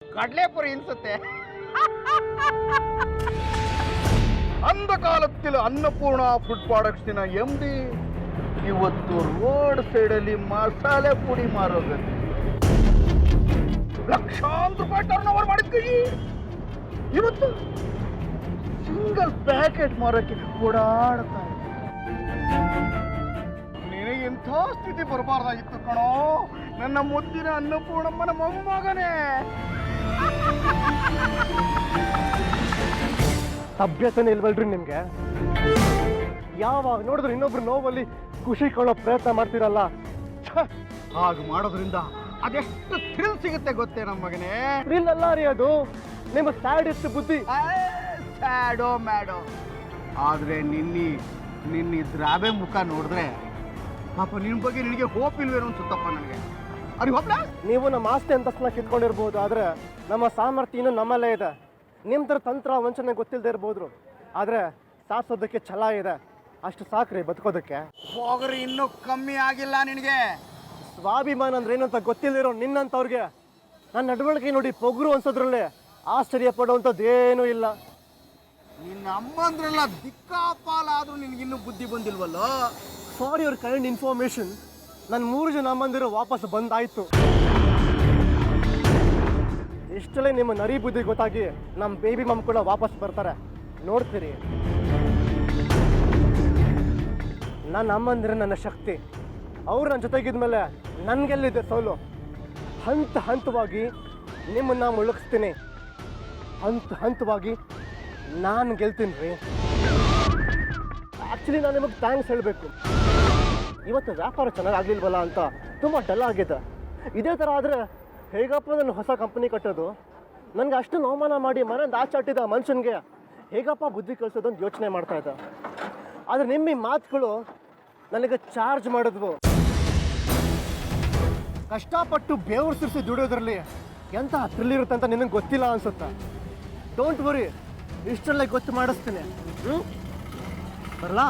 കടലേപ്പുറി അನ್ಸುತ್ತೆ. ಅಂದ ಕಾಲத்தில் Annapurna food ಪ್ರಾಡಕ್ಟ್ಸಿನ MD ಇವತ್ತು road ಸೈಡಲ್ಲಿ ಮಸಾಲೆ ಪುಡಿ ಮಾರೋಗತ್ತೆ. ಲಕ್ಷಾಂತರ ರೂಪಾಯಿ ಟರ್ನ್ ಓವರ್ ಮಾಡಿದ್ವಿ. ಇವತ್ತು ಸಿಂಗಲ್ ಪ್ಯಾಕೆಟ್ ಮಾರಕ್ಕೆ ಓಡಾಡ್ತಾ ಇದೆ. ನಿನಗೆ ಇಂಥ ಸ್ಥಿತಿ ಬರಬಾರ್ದಾಗಿತ್ತು ಕಣೋ, ನನ್ನ ಮುದ್ದಿನ ಅನ್ನಪೂರ್ಣಮ್ಮನ ಮೊಮ್ಮಗನೇ. ಸಭ್ಯತೆನೇ ಇಲ್ವಲ್ರಿ ನಿಮ್ಗೆ? ಯಾವಾಗ ನೋಡಿದ್ರು ಇನ್ನೊಬ್ರು ನೋವಲ್ಲಿ ಖುಷಿ ಕೊಳ್ಳೋ ಪ್ರಯತ್ನ ಮಾಡ್ತೀರಲ್ಲ. ಹಾಗೆ ಮಾಡೋದ್ರಿಂದ ಅದೆಷ್ಟು ಥ್ರಿಲ್ ಸಿಗುತ್ತೆ ಗೊತ್ತೇ ನಮ್ಮ ಮಗನೇ. ಥ್ರಿಲ್ ಅಲ್ಲ ರೀ ಅದು, ನಿಮ್ಮ ಸ್ಯಾಡಿಸ್ಟ್ ಬುದ್ಧಿ. ಸ್ಯಾಡೋ ಮ್ಯಾಡೋ. ಆದ್ರೆ ನಿನ್ನಿ ದ್ರಾಬೆ ಮುಖ ನೋಡಿದ್ರೆ ಪಾಪ ನಿನ್ ಬಗ್ಗೆ ನಿನಗೆ ಹೋಪ್ ಇಲ್ವೇನೋ ಅನ್ಸುತ್ತಪ್ಪ ನನಗೆ. ಅವ್ರಿಗೆ ಹೋಪ್ಲ? ನೀವು ನಮ್ಮ ಆಸ್ತಿ ಅಂತಸ್ತನ್ನ ಕಿತ್ಕೊಂಡಿರ್ಬೋದು, ಆದ್ರೆ ನಮ್ಮ ಸಾಮರ್ಥ್ಯ ಇನ್ನೂ ನಮ್ಮಲ್ಲೇ ಇದೆ. ನಿಮ್ಮ ಥರ ತಂತ್ರ ವಂಚನೆ ಗೊತ್ತಿಲ್ಲದೆ ಇರ್ಬೋದು, ಆದರೆ ಸಾಧಿಸೋದಕ್ಕೆ ಛಲ ಇದೆ. ಅಷ್ಟು ಸಾಕ್ರಿ ಬದುಕೋದಕ್ಕೆ. ಹೋಗ್ರಿ, ಇನ್ನೂ ಕಮ್ಮಿ ಆಗಿಲ್ಲ ನಿನಗೆ. ಸ್ವಾಭಿಮಾನ ಅಂದ್ರೆ ಏನು ಅಂತ ಗೊತ್ತಿಲ್ಲದಿರೋ ನಿನ್ನಂಥವ್ರಿಗೆ ನನ್ನ ನಡವಳಿಕೆ ನೋಡಿ ಪೊಗರು ಅನ್ಸೋದ್ರಲ್ಲಿ ಆಶ್ಚರ್ಯ ಪಡುವಂಥದ್ದೇನೂ ಇಲ್ಲ. ನಿನ್ನ ಅಮ್ಮಂದ್ರೆಲ್ಲ ದಿಕ್ಕಾಪಾಲಾದ್ರೂ ನಿನಗಿನ್ನೂ ಬುದ್ಧಿ ಬಂದಿಲ್ವಲ್ಲೋ. ಫಾರ್ ಯುವರ್ ಕೈಂಡ್ ಇನ್ಫಾರ್ಮೇಶನ್, ನನ್ನ 3 ಜನ ಅಮ್ಮಂದಿರು ವಾಪಸ್ ಬಂದಾಯ್ತು. ಇಷ್ಟಲ್ಲೇ ನಿಮ್ಮ ನರಿ ಬುದ್ಧಿ ಗೊತ್ತಾಗಿ ನಮ್ಮ ಬೇಬಿ ಮಮ್ ಕೂಡ ವಾಪಸ್ ಬರ್ತಾರೆ, ನೋಡ್ತೀರಿ. ನನ್ನ ಅಮ್ಮಂದಿರ ನನ್ನ ಶಕ್ತಿ, ಅವ್ರು ನನ್ನ ಜೊತೆಗಿದ್ಮೇಲೆ ನನಗೆಲ್ಲಿದೆ ಸೋಲು. ಹಂತವಾಗಿ ನಿಮ್ಮನ್ನ ಮುಳುಗಿಸ್ತೀನಿ, ಹಂತವಾಗಿ ನಾನು ಗೆಲ್ತೀನಿ ರೀ. ಆ್ಯಕ್ಚುಲಿ ನಾನು ನಿಮಗೆ ಥ್ಯಾಂಕ್ಸ್ ಹೇಳಬೇಕು. ಇವತ್ತು ವ್ಯಾಪಾರ ಚೆನ್ನಾಗಿ ಆಗಲಿಲ್ವಲ್ಲ ಅಂತ ತುಂಬ ಡಲ್ ಆಗಿದೆ. ಇದೇ ಥರ ಆದರೆ ಹೇಗಪ್ಪ ನಾನು ಹೊಸ ಕಂಪನಿ ಕಟ್ಟೋದು? ನನಗೆ ಅಷ್ಟು ಅವಮಾನ ಮಾಡಿ ಮನೆಯಿಂದ ಆಚಾಟಿದ ಮನುಷ್ಯನಿಗೆ ಹೇಗಪ್ಪ ಬುದ್ಧಿ ಕಲಿಸೋದು ಅಂತ ಯೋಚನೆ ಮಾಡ್ತಾ ಇದ್ದೆ. ಆದರೆ ನಿಮ್ಮ ಈ ಮಾತುಗಳು ನನಗೆ ಚಾರ್ಜ್ ಮಾಡಿದ್ವು. ಕಷ್ಟಪಟ್ಟು ಬೇವರು ಸುರಿಸಿ ದುಡಿಯೋದ್ರಲ್ಲಿ ಎಂಥ ಥ್ರಿಲ್ ಇರುತ್ತೆ ಅಂತ ನಿನಗೆ ಗೊತ್ತಿಲ್ಲ ಅನ್ಸುತ್ತೆ. ಡೋಂಟ್ ವರಿ, ಇಷ್ಟರಲ್ಲೇ ಗೊತ್ತು ಮಾಡಿಸ್ತೀನಿ. ಬರಲಾ?